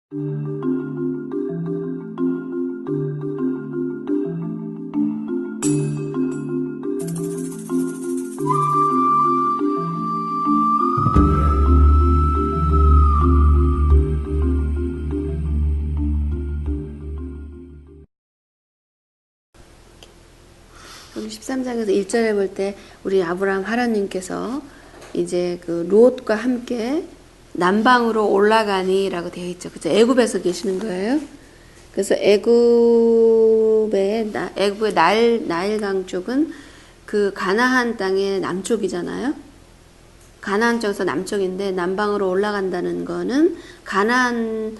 우리 13장에서 1절에 볼 때 우리 아브라함 하나님께서 이제 그 롯과 함께 남방으로 올라가니라고 되어 있죠. 그죠? 애굽에서 계시는 거예요. 그래서 애굽의 나일강 쪽은 그 가나안 땅의 남쪽이잖아요. 가나안 쪽에서 남쪽인데 남방으로 올라간다는 거는 가나안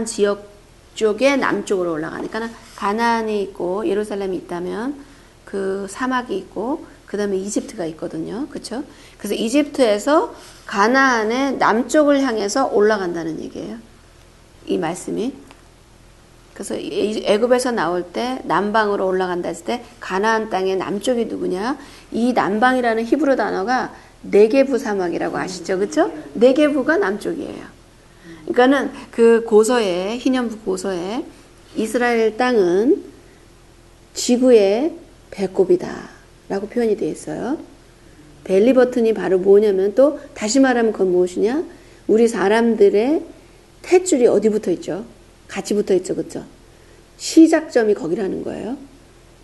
지역 쪽의 남쪽으로 올라가니까 가나안이 있고 예루살렘이 있다면 그 사막이 있고 그 다음에 이집트가 있거든요. 그렇죠? 그래서 이집트에서 가나안의 남쪽을 향해서 올라간다는 얘기예요. 이 말씀이. 그래서 애굽에서 나올 때 남방으로 올라간다 했을 때 가나안 땅의 남쪽이 누구냐? 이 남방이라는 히브리 단어가 네게부 사막이라고 아시죠? 그렇죠? 네게부가 남쪽이에요. 그러니까는 그 고서에 희년부 고서에 이스라엘 땅은 지구의 배꼽이다 라고 표현이 되어 있어요. 벨리 버튼이 바로 뭐냐면 또 다시 말하면 그건 무엇이냐? 우리 사람들의 탯줄이 어디 붙어 있죠? 같이 붙어 있죠. 그렇죠? 시작점이 거기라는 거예요.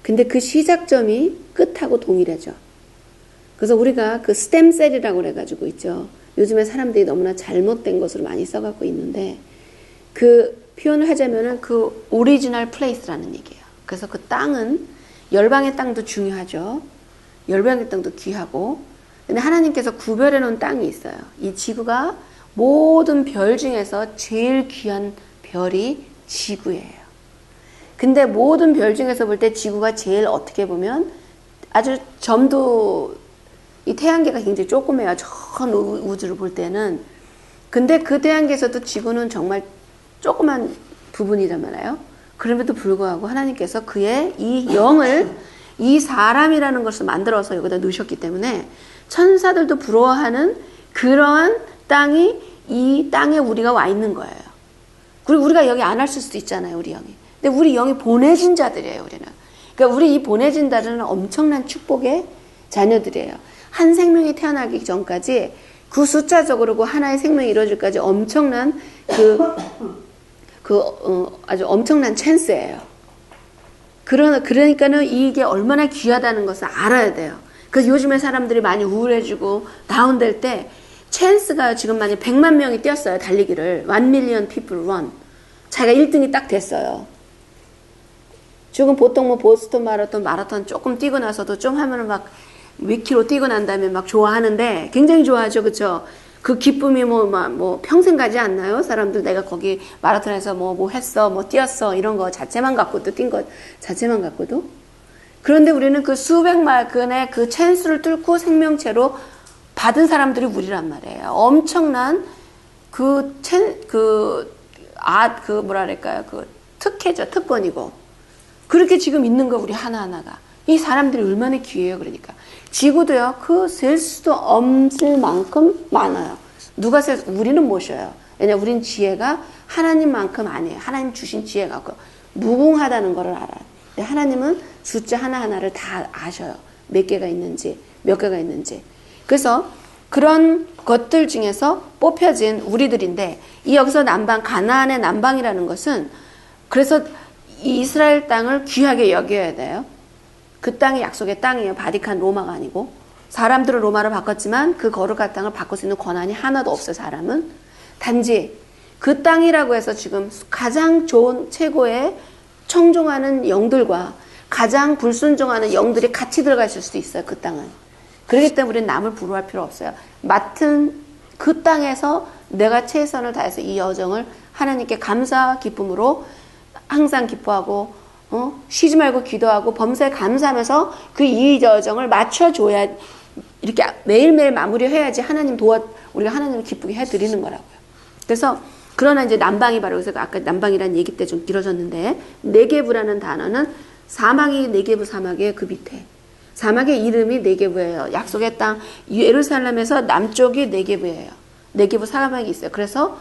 근데 그 시작점이 끝하고 동일하죠. 그래서 우리가 그 스템셀이라고 그래가지고 있죠. 요즘에 사람들이 너무나 잘못된 것으로 많이 써갖고 있는데 그 표현을 하자면은 그 오리지널 플레이스라는 얘기예요. 그래서 그 땅은 열방의 땅도 중요하죠. 열방의 땅도 귀하고 근데 하나님께서 구별해 놓은 땅이 있어요. 이 지구가 모든 별 중에서 제일 귀한 별이 지구예요. 근데 모든 별 중에서 볼 때 지구가 제일 어떻게 보면 아주 점도 이 태양계가 굉장히 조그매요. 전 우주를 볼 때는. 근데 그 태양계에서도 지구는 정말 조그만 부분이잖아요. 그럼에도 불구하고 하나님께서 그의 이 영을 이 사람이라는 것을 만들어서 여기다 넣으셨기 때문에 천사들도 부러워하는 그러한 땅이 이 땅에 우리가 와 있는 거예요. 그리고 우리가 여기 안 왔을 수도 있잖아요. 우리 영이. 근데 우리 영이 보내진 자들이에요. 우리는. 그러니까 우리 이 보내진 자들은 엄청난 축복의 자녀들이에요. 한 생명이 태어나기 전까지 그 숫자적으로 그 하나의 생명이 이루어질까지 엄청난 아주 엄청난 찬스예요. 그러니까는 이게 얼마나 귀하다는 것을 알아야 돼요. 그래서 요즘에 사람들이 많이 우울해지고 다운될 때 찬스가 지금 만약 100만 명이 뛰었어요. 달리기를. 1 million people run. 자기가 1등이 딱 됐어요. 지금 보통 뭐 보스턴 마라톤 조금 뛰고 나서도 좀 하면은 막 몇 킬로 뛰고 난 다음에 막 좋아하는데 굉장히 좋아하죠. 그쵸? 그 기쁨이 뭐 평생 가지 않나요? 사람들 내가 거기 마라톤에서 뭐 했어, 뭐 뛰었어 이런 거 자체만 갖고도 뛴 거 자체만 갖고도. 그런데 우리는 그 수백만 근의 그 찬스를 뚫고 생명체로 받은 사람들이 우리란 말이에요. 엄청난 특혜죠. 특권이고. 그렇게 지금 있는 거 우리 하나하나가. 이 사람들이 얼마나 귀해요. 그러니까. 지구도요. 셀 수도 없을 만큼 많아요. 우리는 못 쉬어요. 왜냐면 우린 지혜가 하나님만큼 아니에요. 하나님 주신 지혜가 무궁하다는 것을 알아요. 근데 하나님은 숫자 하나하나를 다 아셔요. 몇 개가 있는지. 그래서 그런 것들 중에서 뽑혀진 우리들인데 이 여기서 가나안의 남방이라는 것은 그래서 이 이스라엘 땅을 귀하게 여겨야 돼요. 그 땅이 약속의 땅이에요. 바티칸 로마가 아니고. 사람들은 로마로 바꿨지만 그 거룩한 땅을 바꿀 수 있는 권한이 하나도 없어요. 사람은. 단지 그 땅이라고 해서 지금 가장 좋은 최고의 청종하는 영들과 가장 불순종하는 영들이 같이 들어가 있을 수도 있어요. 그 땅은. 그렇기 때문에 우리는 남을 부러워할 필요 없어요. 맡은 그 땅에서 내가 최선을 다해서 이 여정을 하나님께 감사와 기쁨으로 항상 기뻐하고 쉬지 말고 기도하고 범사에 감사하면서 그 이 여정을 맞춰줘야 이렇게 매일매일 마무리해야지 우리가 하나님을 기쁘게 해드리는 거라고요. 그래서 그러나 이제 남방이 바로 그래서 아까 남방이라는 얘기 때 좀 길어졌는데 네게부라는 단어는 사막이 네게부 사막이에요. 그 밑에 사막의 이름이 네게부예요. 약속의 땅 예루살렘에서 남쪽이 네게부예요. 네게부 사막이 있어요. 그래서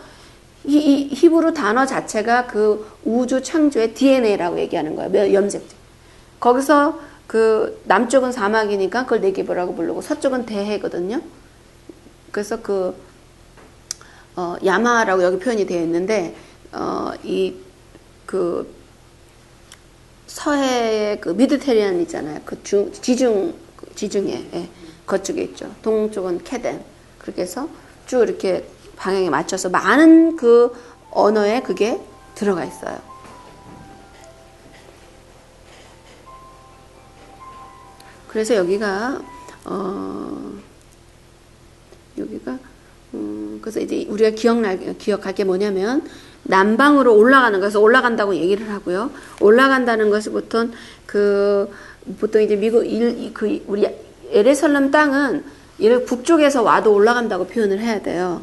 이 히브리 단어 자체가 그 우주 창조의 DNA라고 얘기하는 거예요. 염색. 거기서 그 남쪽은 사막이니까 그걸 네게브라고 부르고 서쪽은 대해거든요. 그래서 그 야마라고 여기 표현이 되어 있는데 이 그 서해의 그 미드테리안 있잖아요. 그 지중해 그쪽에 있죠. 동쪽은 케덴. 그렇게 해서 쭉 이렇게 방향에 맞춰서 많은 그 언어에 그게 들어가 있어요. 그래서 여기가 그래서 이제 우리가 기억할 게 뭐냐면 남방으로 올라가는 것에서 올라간다고 얘기를 하고요. 올라간다는 것이 보통 이제 미국 우리 예루살렘 땅은 이를 북쪽에서 와도 올라간다고 표현을 해야 돼요.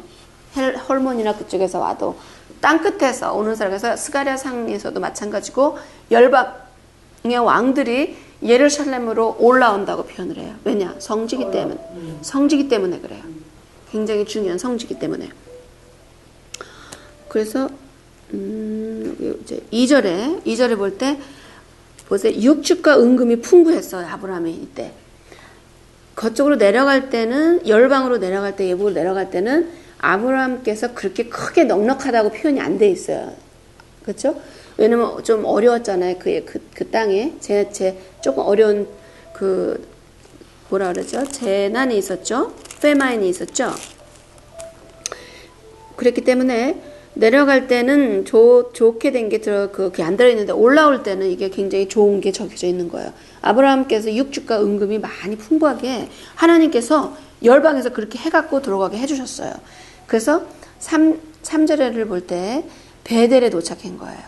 헐몬이나 그쪽에서 와도 땅 끝에서 오는 사람에서 스가랴 상에서도 마찬가지고 열방의 왕들이 예루살렘으로 올라온다고 표현을 해요. 왜냐? 성지기 때문에 그래요. 굉장히 중요한 성지기 때문에. 그래서 이제 2절에 볼 때 보세요. 육축과 은금이 풍부했어요. 아브라함이 이때. 거쪽으로 내려갈 때는 열방으로 내려갈 때 예복으로 내려갈 때는 아브라함께서 그렇게 크게 넉넉하다고 표현이 안 돼 있어요. 그렇죠? 왜냐면 좀 어려웠잖아요. 그 땅에 조금 어려운 뭐라 그러죠? 재난이 있었죠. 페마인이 있었죠. 그랬기 때문에 내려갈 때는 좋게 된 게 그게 안 들어있는데 올라올 때는 이게 굉장히 좋은 게 적혀져 있는 거예요. 아브라함께서 육축과 은금이 많이 풍부하게 하나님께서 열방에서 그렇게 해갖고 들어가게 해주셨어요. 그래서 3절에를 볼 때 베델에 도착한 거예요.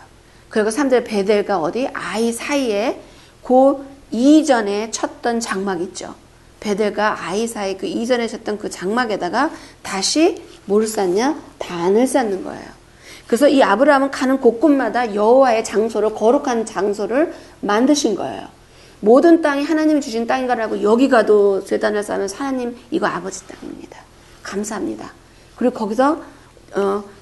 그리고 3절 베델과 어디? 아이 사이에 그 이전에 쳤던 장막 있죠. 베델과 아이 사이 그 이전에 쳤던 그 장막에다가 다시 뭘 쌓냐? 단을 쌓는 거예요. 그래서 이 아브라함은 가는 곳곳마다 여호와의 장소를 거룩한 장소를 만드신 거예요. 모든 땅이 하나님이 주신 땅인가라고 여기 가도 제단을 쌓으면서 하나님 이거 아버지 땅입니다. 감사합니다. 그리고 거기서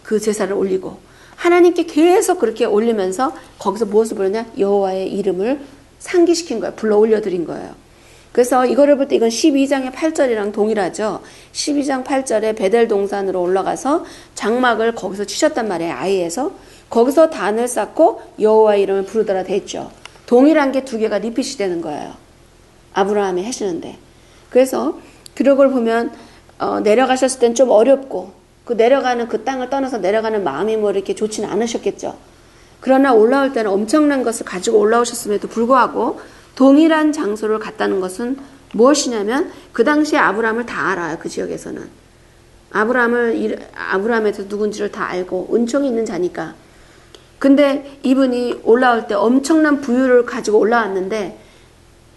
그 제사를 올리고 하나님께 계속 그렇게 올리면서 거기서 무엇을 부르냐? 여호와의 이름을 상기시킨 거예요. 불러 올려드린 거예요. 그래서 이거를 볼 때 이건 12장의 8절이랑 동일하죠. 12장 8절에 베델 동산으로 올라가서 장막을 거기서 치셨단 말이에요. 아이에서. 거기서 단을 쌓고 여호와의 이름을 부르더라 됐죠. 동일한 게 두 개가 리핏이 되는 거예요. 아브라함이 하시는데. 그래서 그런 걸 보면 내려가셨을 땐 좀 어렵고 그 내려가는 그 땅을 떠나서 내려가는 마음이 뭐 이렇게 좋지는 않으셨겠죠. 그러나 올라올 때는 엄청난 것을 가지고 올라오셨음에도 불구하고 동일한 장소를 갔다는 것은 무엇이냐면 그 당시에 아브라함을 다 알아요. 그 지역에서는. 아브라함에서 누군지를 다 알고 은총이 있는 자니까. 근데 이분이 올라올 때 엄청난 부유를 가지고 올라왔는데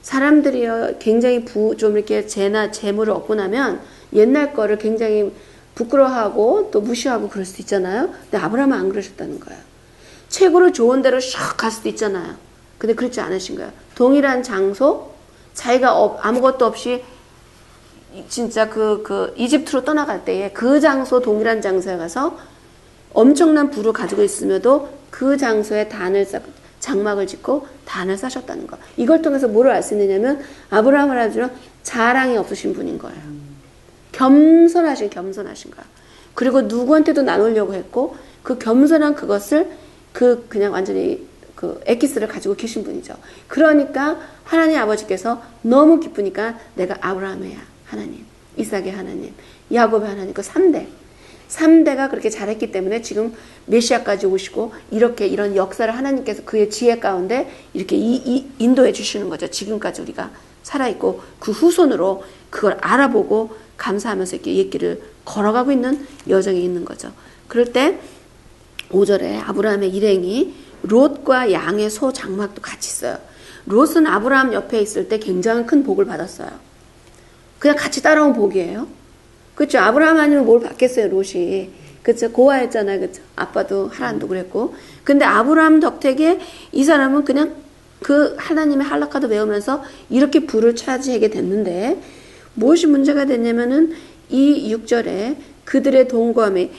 사람들이요 굉장히 좀 이렇게 재물을 얻고 나면 옛날 거를 굉장히 부끄러워하고 또 무시하고 그럴 수도 있잖아요. 근데 아브라함은 안 그러셨다는 거예요. 최고로 좋은 데로 샥 갈 수도 있잖아요. 근데 그렇지 않으신 거예요. 동일한 장소, 자기가 아무것도 없이 진짜 이집트로 떠나갈 때에 그 장소, 동일한 장소에 가서 엄청난 부를 가지고 있음에도 그 장소에 장막을 짓고 단을 쌓으셨다는 거. 이걸 통해서 뭐를 알 수 있느냐면 아브라함을 아주 자랑이 없으신 분인 거예요. 겸손하신 거야. 그리고 누구한테도 나누려고 했고 그 겸손한 그것을 그냥 완전히 엑기스를 가지고 계신 분이죠. 그러니까 하나님 아버지께서 너무 기쁘니까 내가 아브라함의 하나님, 이삭의 하나님, 야곱의 하나님 그 3대가 그렇게 잘했기 때문에 지금 메시아까지 오시고 이런 역사를 하나님께서 그의 지혜 가운데 이렇게 인도해 주시는 거죠. 지금까지 우리가 살아있고 그 후손으로 그걸 알아보고 감사하면서 이렇게 옛길을 걸어가고 있는 여정이 있는 거죠. 그럴 때 5절에 아브라함의 일행이 롯과 양의 소 장막도 같이 있어요. 롯은 아브라함 옆에 있을 때 굉장히 큰 복을 받았어요. 그냥 같이 따라온 복이에요. 그렇죠. 아브라함 아니면 뭘 받겠어요, 롯이. 그렇죠. 고아했잖아요. 그렇죠. 아빠도 하란도 그랬고. 근데 아브라함 덕택에 이 사람은 그냥 그 하나님의 할라카도 외우면서 이렇게 부를 차지하게 됐는데 무엇이 문제가 됐냐면은 이 6절에 그들의 동거함에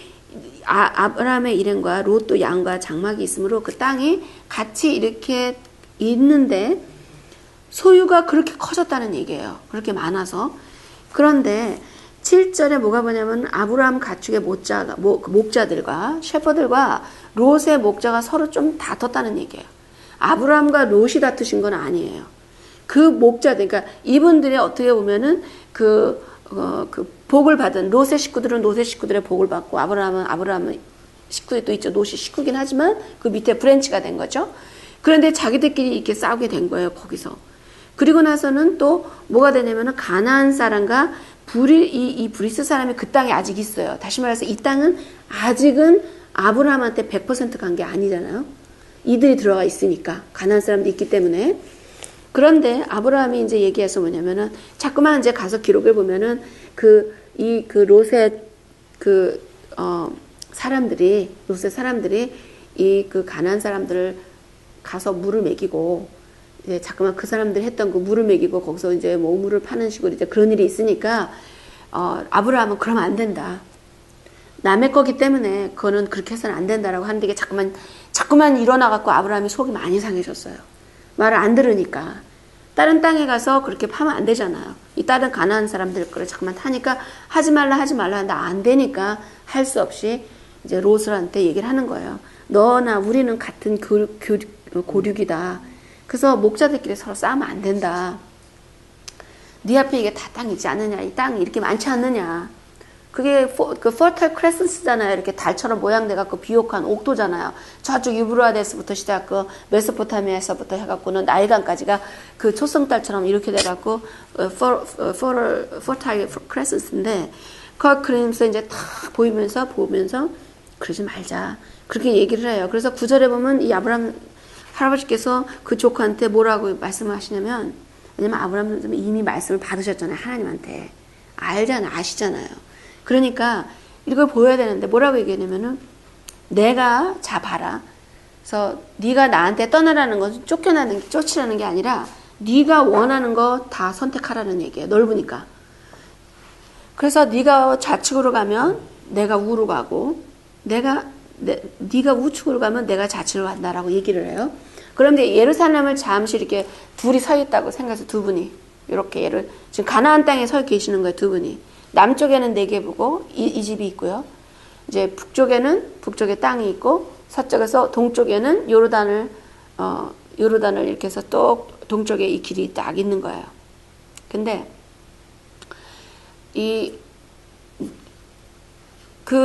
아브라함의 일행과 롯도 양과 장막이 있으므로 그 땅이 같이 이렇게 있는데 소유가 그렇게 커졌다는 얘기예요. 그렇게 많아서. 그런데 7절에 뭐가 뭐냐면 아브라함 가축의 목자들과 셰퍼들과 롯의 목자가 서로 좀 다퉜다는 얘기예요. 아브라함과 롯이 다투신 건 아니에요. 그 목자들, 그러니까 이분들이 어떻게 보면은 그 복을 받은 롯의 식구들은 롯의 식구들의 복을 받고 아브라함은 식구들이 또 있죠. 롯이 식구긴 하지만 그 밑에 브랜치가 된 거죠. 그런데 자기들끼리 이렇게 싸우게 된 거예요. 거기서. 그리고 나서는 또 뭐가 되냐면은 가나안 사람과 이 브리스 사람이 그 땅에 아직 있어요. 다시 말해서 이 땅은 아직은 아브라함한테 100% 간 게 아니잖아요. 이들이 들어가 있으니까 가나안 사람도 있기 때문에. 그런데 아브라함이 이제 얘기해서 뭐냐면은 자꾸만 이제 가서 기록을 보면은 롯의 사람들이 이 그 가나안 사람들을 가서 물을 먹이고 이제 자꾸만 그 사람들이 했던 그 물을 먹이고 거기서 이제 뭐 우물을 파는 식으로 이제 그런 일이 있으니까 아브라함은 그러면 안 된다. 남의 거기 때문에 그거는 그렇게 해서는 안 된다라고 하는데 이게 자꾸만 일어나갖고 아브라함이 속이 많이 상해졌어요. 말을 안 들으니까. 다른 땅에 가서 그렇게 파면 안 되잖아요. 이 다른 가나안 사람들 거를 자꾸만 타니까 하지 말라 하는데 안 되니까 할 수 없이 이제 롯한테 얘기를 하는 거예요. 너나 우리는 같은 고륙이다. 그래서 목자들끼리 서로 싸우면 안 된다. 네 앞에 이게 다 땅이지 않느냐. 이 땅이 이렇게 많지 않느냐. 그게 그 Fertile Crescence잖아요. 이렇게 달처럼 모양돼갖고 비옥한 옥토잖아요. 저쪽 유브라데스부터 시작하고 메소포타미아에서부터 해갖고는 나일강까지가 그 초성달처럼 이렇게 돼갖고 Fertile Crescence인데 그러면서 이제 탁 보면서 그러지 말자. 그렇게 얘기를 해요. 그래서 9절에 보면 이 아브라함 할아버지께서 그 조카한테 뭐라고 말씀을 하시냐면, 왜냐면 아브라함은 이미 말씀을 받으셨잖아요. 하나님한테. 아시잖아요. 그러니까 이걸 보여야 되는데 뭐라고 얘기하냐면은 내가 봐라. 그래서 네가 나한테 떠나라는 것은 쫓으라는 게 아니라 네가 원하는 거 다 선택하라는 얘기예요. 넓으니까. 그래서 네가 좌측으로 가면 내가 우로 가고 네가 우측으로 가면 내가 좌측으로 간다라고 얘기를 해요. 그런데 예루살렘을 잠시 이렇게 둘이 서 있다고 생각해서 두 분이 이렇게 지금 가나안 땅에 서 계시는 거예요. 두 분이. 남쪽에는 네겝이고 이 집이 있고요. 이제 북쪽에 땅이 있고 서쪽에서 동쪽에는 요르단을 이렇게 해서 또 동쪽에 이 길이 딱 있는 거예요. 근데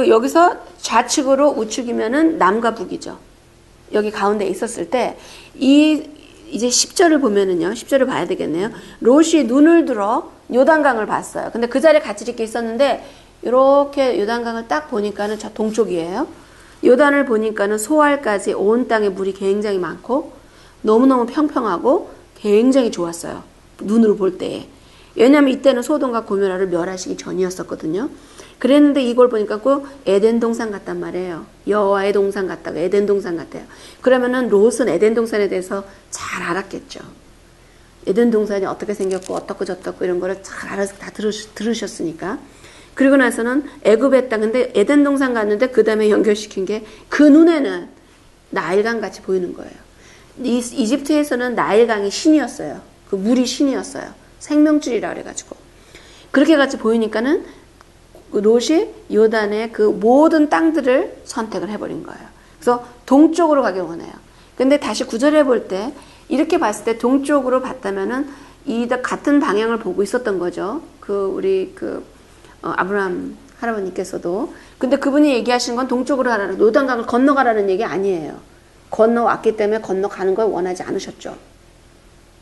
여기서 좌측으로 우측이면은 남과 북이죠. 여기 가운데 있었을 때 이제 10절을 보면은요. 10절을 봐야 되겠네요. 롯이 눈을 들어 요단강을 봤어요. 근데 그 자리에 같이 이렇게 있었는데 이렇게 요단강을 딱 보니까는 저 동쪽이에요. 요단을 보니까는 소알까지 온 땅에 물이 굉장히 많고 너무너무 평평하고 굉장히 좋았어요. 눈으로 볼 때에. 왜냐하면 이때는 소돔과 고모라를 멸하시기 전이었었거든요. 그랬는데 이걸 보니까 꼭 에덴 동산 같단 말이에요. 여호와의 동산 같다고 에덴 동산 같아요. 그러면은 롯은 에덴 동산에 대해서 잘 알았겠죠. 에덴 동산이 어떻게 생겼고 어떻고 저떻고 이런 거를 잘 알아서 다 들으셨으니까. 그리고 나서는 애굽의 땅, 근데 에덴 동산 갔는데 그 다음에 연결시킨 게 그 눈에는 나일강 같이 보이는 거예요. 이집트에서는 나일강이 신이었어요. 그 물이 신이었어요. 생명줄이라 그래가지고. 그렇게 같이 보이니까는 롯이 요단의 그 모든 땅들을 선택을 해버린 거예요. 그래서 동쪽으로 가길 원해요. 근데 다시 구절해 볼 때 이렇게 봤을 때 동쪽으로 봤다면은 같은 방향을 보고 있었던 거죠. 아브라함 할아버님께서도. 근데 그분이 얘기하신 건 동쪽으로 가라는, 요단강을 건너가라는 얘기 아니에요. 건너왔기 때문에 건너가는 걸 원하지 않으셨죠.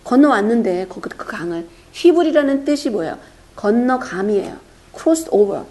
건너왔는데 그 강을, 히브리라는 뜻이 뭐예요? 건너감이에요. crossed over.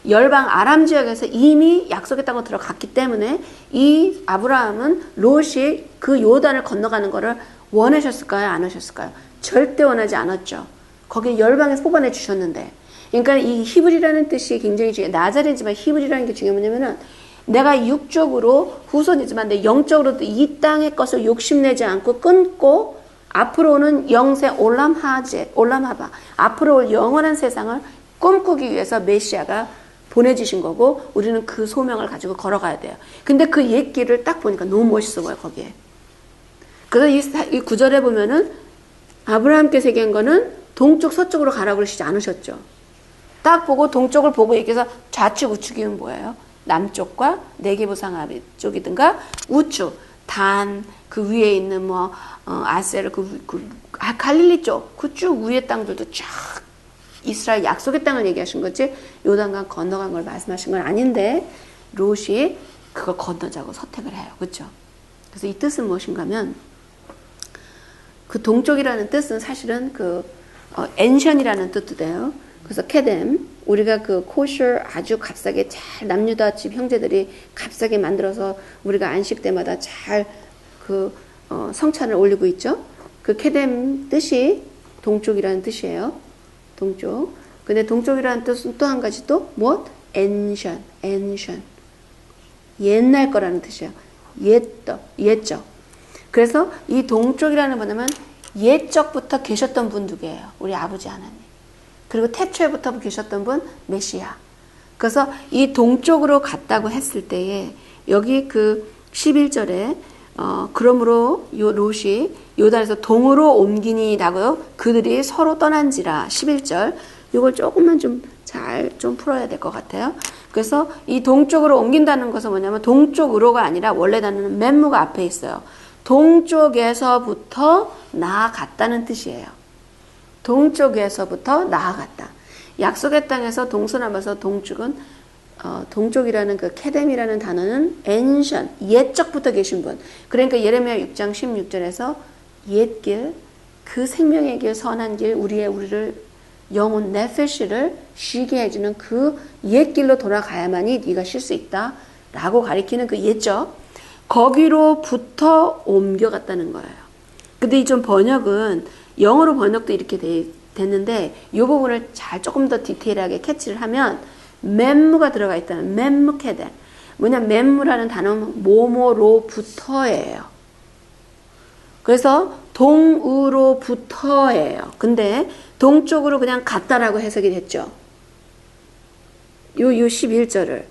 열방 아람 지역에서 이미 약속의 땅으로 들어갔기 때문에 이 아브라함은 롯이 그 요단을 건너가는 거를 원하셨을까요? 안 하셨을까요? 절대 원하지 않았죠. 거기 열방에서 뽑아내 주셨는데. 그러니까 이 히브리라는 뜻이 굉장히 중요해요. 나자레지만 히브리라는 게 중요한 뭐냐면은 내가 육적으로 후손이지만 내 영적으로도 이 땅의 것을 욕심내지 않고 끊고 앞으로는 영생 올람하바 앞으로 올 영원한 세상을 꿈꾸기 위해서 메시아가 보내주신 거고 우리는 그 소명을 가지고 걸어가야 돼요. 근데 그 옛 길을 딱 보니까 너무 멋있어 보여 거기에. 그래서 이 구절에 보면은 아브라함께서 얘기한 거는 동쪽 서쪽으로 가라고 그러시지 않으셨죠. 딱 보고 동쪽을 보고 얘기해서 좌측 우측이면 뭐예요? 남쪽과 네게부 상하 쪽이든가 우측 단 그 위에 있는 뭐 아셀 갈릴리 쪽 그 쭉 위에 땅들도 쫙 이스라엘 약속의 땅을 얘기하신 거지 요단강 건너간 걸 말씀하신 건 아닌데 롯이 그걸 건너자고 선택을 해요. 그렇죠? 그래서 이 뜻은 무엇인가 하면 그 동쪽이라는 뜻은 사실은 그 엔션이라는 뜻도 돼요. 그래서 케뎀 우리가 그 코셔 아주 값싸게 잘 남유다 집 형제들이 값싸게 만들어서 우리가 안식 때마다 잘 그 성찬을 올리고 있죠. 그 케뎀 뜻이 동쪽이라는 뜻이에요. 동쪽. 근데 동쪽이라는 뜻은 또 한 가지 또 뭐? 엔션. 옛날 거라는 뜻이에요. 옛적. 그래서 이 동쪽이라는 뭐냐면 옛적부터 계셨던 분 누구예요? 우리 아버지 하나님. 그리고 태초에부터 계셨던 분 메시아. 그래서 이 동쪽으로 갔다고 했을 때에 여기 그 11절에 그러므로 롯이 요단에서 동으로 옮기니라고요. 그들이 서로 떠난지라 11절. 이걸 조금만 좀 잘 좀 풀어야 될 것 같아요. 그래서 이 동쪽으로 옮긴다는 것은 뭐냐면 동쪽으로가 아니라 원래 단어는 멤무가 앞에 있어요. 동쪽에서부터 나아갔다는 뜻이에요. 동쪽에서부터 나아갔다. 약속의 땅에서 동서남에서 동쪽은 동쪽이라는 그 케뎀이라는 단어는 엔션, 옛적부터 계신 분. 그러니까 예레미야 6장 16절에서 옛길, 그 생명의 길, 선한 길, 우리를 영혼 네페시를 쉬게 해주는 그 옛길로 돌아가야만이 네가 쉴 수 있다 라고 가리키는 그 옛적, 거기로부터 옮겨갔다는 거예요. 근데 이 좀 번역은 영어로 번역도 이렇게 됐는데 이 부분을 잘 조금 더 디테일하게 캐치를 하면 멤무가 들어가 있다는 멤무 케뎀. 뭐냐 멤무라는 단어는 뭐뭐로부터예요. 그래서 동으로부터예요. 근데 동쪽으로 그냥 갔다라고 해석이 됐죠. 요 11절을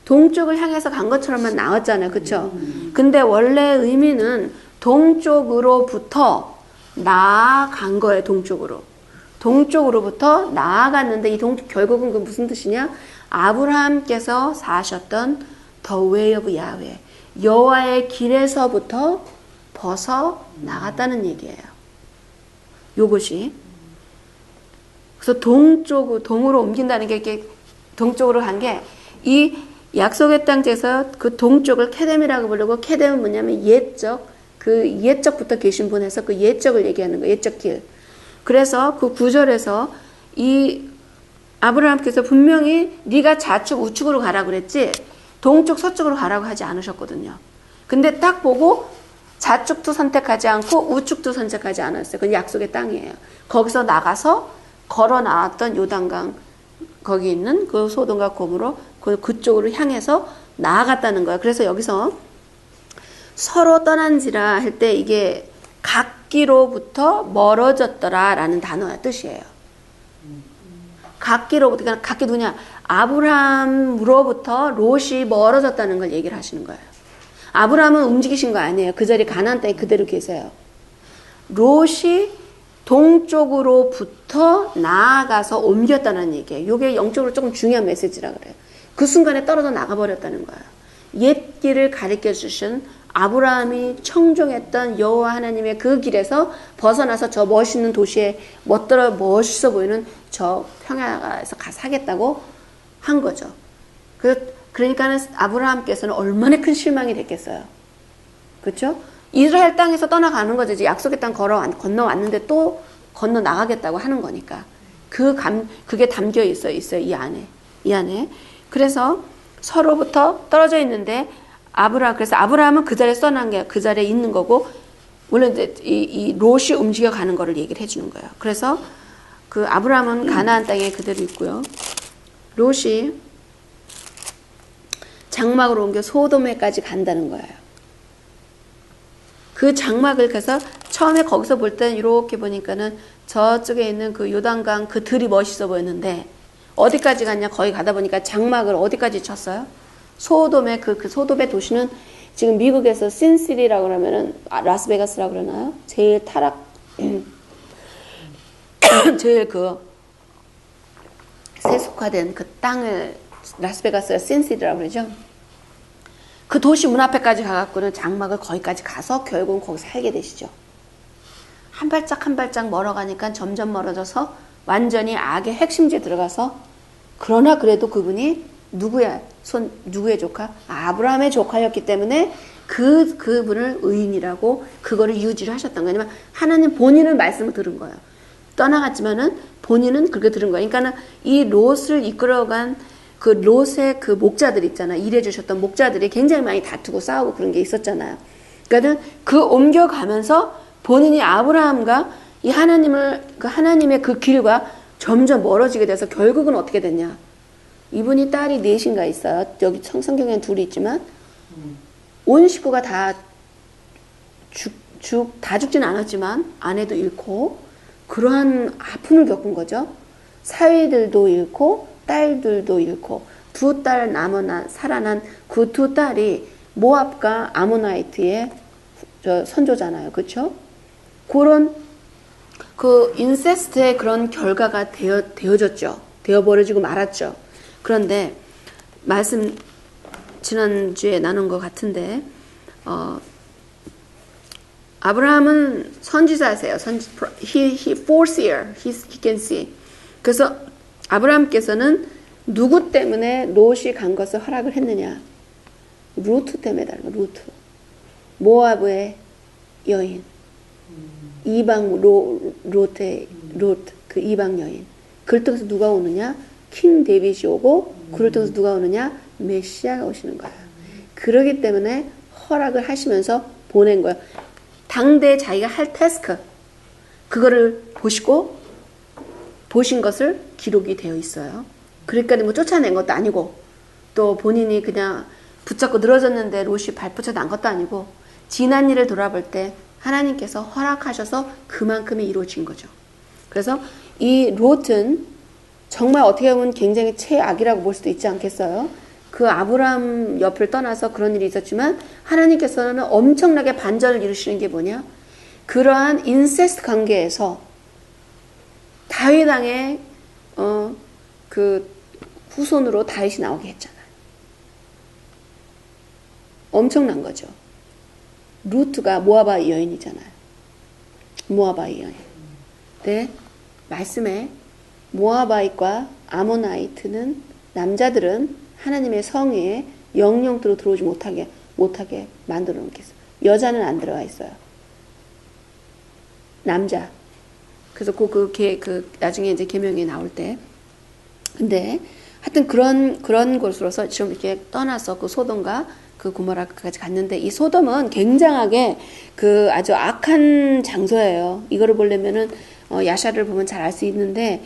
동쪽을 향해서 간 것처럼만 나왔잖아요. 그쵸? 근데 원래 의미는 동쪽으로부터 나아간 거예요. 동쪽으로부터 나아갔는데 결국은 그 무슨 뜻이냐? 아브라함께서 사셨던 The way of Yahweh, 여호와의 길에서부터 벗어 나갔다는 얘기예요. 요것이. 그래서 동으로 옮긴다는 게 이렇게 동쪽으로 간 게 이 약속의 땅에서 그 동쪽을 케뎀이라고 부르고 케뎀은 뭐냐면 옛적, 그 옛적부터 계신 분에서 그 옛적을 얘기하는 거예요. 옛적 길. 그래서 그 9절에서 이 아브라함께서 분명히 네가 좌측 우측으로 가라고 그랬지 동쪽 서쪽으로 가라고 하지 않으셨거든요. 근데 딱 보고 좌측도 선택하지 않고 우측도 선택하지 않았어요. 그건 약속의 땅이에요. 거기서 나가서 걸어 나왔던 요단강 거기 있는 그 소돔과 고모로 그쪽으로 향해서 나아갔다는 거예요. 그래서 여기서 서로 떠난지라 할 때 이게 각기로부터 멀어졌더라라는 단어의 뜻이에요. 각기로부터, 그러니까 각기 누구냐? 아브라함으로부터 롯이 멀어졌다는 걸 얘기를 하시는 거예요. 아브라함은 움직이신 거 아니에요. 그 자리 가나안 땅에 그대로 계세요. 롯이 동쪽으로부터 나아가서 옮겼다는 얘기예요. 이게 영적으로 조금 중요한 메시지라 그래요. 그 순간에 떨어져 나가버렸다는 거예요. 옛 길을 가르쳐 주신 아브라함이 청종했던 여호와 하나님의 그 길에서 벗어나서 저 멋있는 도시에 멋있어 보이는 저 평야에서 가서 하겠다고 한 거죠. 그러니까는 아브라함께서는 얼마나 큰 실망이 됐겠어요. 그렇죠? 이스라엘 땅에서 떠나가는 거죠. 이제 약속의 땅 건너왔는데 또 건너 나가겠다고 하는 거니까. 그게 담겨 있어요. 이 안에. 그래서 서로부터 떨어져 있는데 그래서 아브라함은 그 자리에 떠난 게 그 자리에 있는 거고, 물론 이제 이 롯이 움직여 가는 거를 얘기를 해주는 거예요. 그래서 그 아브라함은 가나안 땅에 그대로 있고요. 롯이 장막으로 옮겨 소돔에까지 간다는 거예요. 그 장막을 그래서 처음에 거기서 볼 때는 이렇게 보니까는 저쪽에 있는 그 요단강 그 들이 멋있어 보였는데 어디까지 갔냐? 거기 가다 보니까 장막을 어디까지 쳤어요? 소돔의 그 소돔의 도시는 지금 미국에서 신시티라고 그러면은 라스베가스라고 그러나요? 제일 제일 그 세속화된 그 땅을 라스베가스가 신시티라고 그러죠. 그 도시 문 앞에까지 가갖고는 장막을 거기까지 가서 결국은 거기서 살게 되시죠. 한 발짝 한 발짝 멀어가니까 점점 멀어져서 완전히 악의 핵심지에 들어가서 그러나 그래도 그분이 누구의 조카? 아브라함의 조카였기 때문에 그분을 의인이라고 그거를 유지를 하셨던 거예요. 왜냐면 하나님 본인은 말씀을 들은 거예요. 떠나갔지만은 본인은 그렇게 들은 거예요. 그러니까는 이 롯을 이끌어간 그 롯의 그 목자들 있잖아요. 일해주셨던 목자들이 굉장히 많이 다투고 싸우고 그런 게 있었잖아요. 그러니까는 그 옮겨가면서 본인이 아브라함과 이 하나님의 그 길과 점점 멀어지게 돼서 결국은 어떻게 됐냐. 이분이 딸이 넷인가 있어요. 여기 성경에는 둘이 있지만 온 식구가 다 죽지는 않았지만 아내도 잃고 그러한 아픔을 겪은 거죠. 사위들도 잃고 딸들도 잃고 두 딸 살아난 그 두 딸이 모압과 아모나이트의 선조잖아요. 그렇죠? 그런 그 인세스트의 그런 결과가 되어졌죠. 되어버려지고 말았죠. 그런데 말씀 지난주에 나눈 것 같은데 아브라함은 선지자세요. he foreseer, he can see. 그래서 아브라함께서는 누구 때문에 롯이 간 것을 허락을 했느냐? 루트 때문에 다른 거. 루트. 모압의 여인. 이방 롯 그 이방 여인. 그를 통해서 누가 오느냐? 킹 데이빗이 오고 그를 통해서 누가 오느냐? 메시아가 오시는 거예요. 그러기 때문에 허락을 하시면서 보낸 거예요. 당대 자기가 할 태스크 그거를 보신 것을 기록이 되어 있어요. 그러니까 뭐 쫓아낸 것도 아니고 또 본인이 그냥 붙잡고 늘어졌는데 롯이 발붙여 난 것도 아니고 지난 일을 돌아볼 때 하나님께서 허락하셔서 그만큼이 이루어진 거죠. 그래서 이 롯은 정말 어떻게 보면 굉장히 최악이라고 볼 수도 있지 않겠어요? 그 아브라함 옆을 떠나서 그런 일이 있었지만 하나님께서는 엄청나게 반전을 이루시는 게 뭐냐? 그러한 인세스트 관계에서 다윗 왕의 그 후손으로 다윗이 나오게 했잖아요. 엄청난 거죠. 루트가 모아바의 여인이잖아요. 모아바의 여인. 네, 말씀에 모아바이과 아모나이트는 남자들은 하나님의 성회에 영영토로 들어오지 못하게 만들어 놓겠어요. 여자는 안 들어가 있어요. 남자. 그래서 나중에 이제 계명이 나올 때. 근데 하여튼 그런 곳으로서 지금 이렇게 떠나서 그 소돔과 그 고모라까지 갔는데 이 소돔은 굉장하게 그 아주 악한 장소예요. 이거를 보려면은 야샤를 보면 잘 알 수 있는데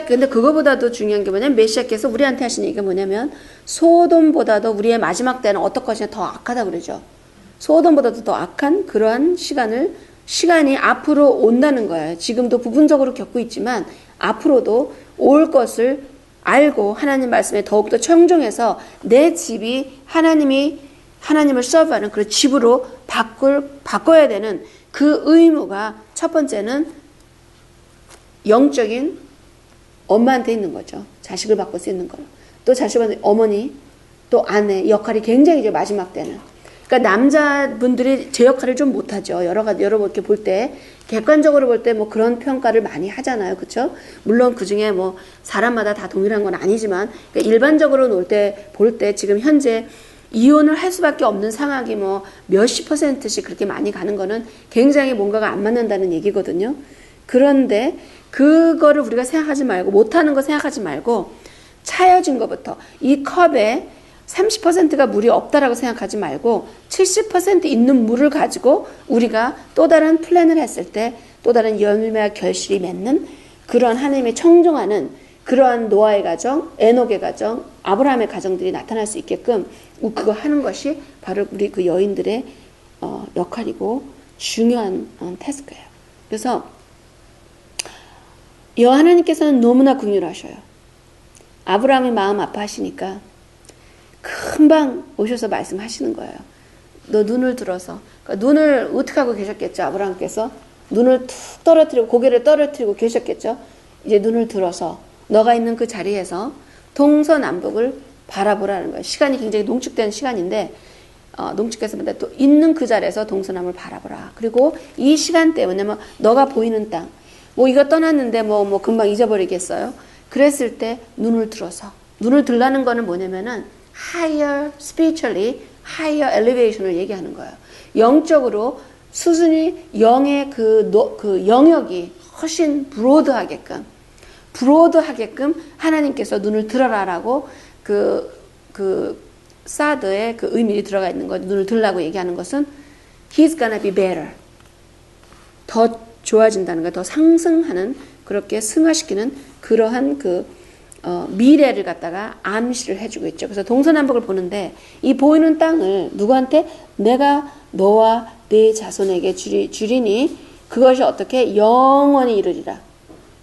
근데 그거보다도 중요한 게 뭐냐면 메시아께서 우리한테 하신 얘기가 뭐냐면 소돔보다도 우리의 마지막 때는 어떨 것이냐 더 악하다 그러죠. 소돔보다도 더 악한 그러한 시간이 앞으로 온다는 거예요. 지금도 부분적으로 겪고 있지만 앞으로도 올 것을 알고 하나님 말씀에 더욱더 청종해서 내 집이 하나님을 서브하는 그런 집으로 바꿔야 되는 그 의무가 첫 번째는 영적인 엄마한테 있는 거죠. 자식을 바꿀 수 있는 거로. 또 자식한테 어머니, 또 아내 역할이 굉장히 이제 마지막 때는. 그러니까 남자분들이 제 역할을 좀 못하죠. 여러 이렇게 볼 때, 객관적으로 볼 때 뭐 그런 평가를 많이 하잖아요. 그쵸? 물론 그 중에 뭐 사람마다 다 동일한 건 아니지만, 그러니까 일반적으로 볼 때 지금 현재 이혼을 할 수밖에 없는 상황이 뭐 몇십 %씩 그렇게 많이 가는 거는 굉장히 뭔가가 안 맞는다는 얘기거든요. 그런데 그거를 우리가 생각하지 말고, 못하는 거 생각하지 말고, 차여진 것부터 이 컵에 30%가 물이 없다라고 생각하지 말고 70% 있는 물을 가지고 우리가 또 다른 플랜을 했을 때 또 다른 열매와 결실이 맺는 그런 하나님의 청종하는 그러한 노아의 가정, 에녹의 가정, 아브라함의 가정들이 나타날 수 있게끔 그거 하는 것이 바로 우리 그 여인들의 역할이고 중요한 태스크예요. 그래서 하나님께서는 너무나 긍휼하셔요. 아브라함이 마음 아파하시니까 금방 오셔서 말씀하시는 거예요. 너 눈을 들어서. 그러니까 눈을 어떻게 하고 계셨겠죠? 아브라함께서 눈을 툭 떨어뜨리고 고개를 떨어뜨리고 계셨겠죠? 이제 눈을 들어서 너가 있는 그 자리에서 동서남북을 바라보라는 거예요. 시간이 굉장히 농축된 시간인데 농축해서 또 있는 그 자리에서 동서남을 바라보라. 그리고 이 시간 때문에 뭐 너가 보이는 땅, 뭐 이거 떠났는데 뭐 금방 잊어버리겠어요. 그랬을 때 눈을 들어서 눈을 들라는 거는 뭐냐면은 higher spiritually higher elevation을 얘기하는 거예요. 영적으로 수준이 영의 그 영역이 훨씬 브로드하게끔 하나님께서 눈을 들어라라고 그 사드의 그 의미를 들어가 있는 거 눈을 들라고 얘기하는 것은 He's gonna be better. 더 좋아진다는 거, 더 상승하는 그렇게 승화시키는 그러한 미래를 갖다가 암시를 해주고 있죠. 그래서 동서남북을 보는데 이 보이는 땅을 누구한테 내가 너와 네 자손에게 주리니 그것이 어떻게 영원히 이르리라.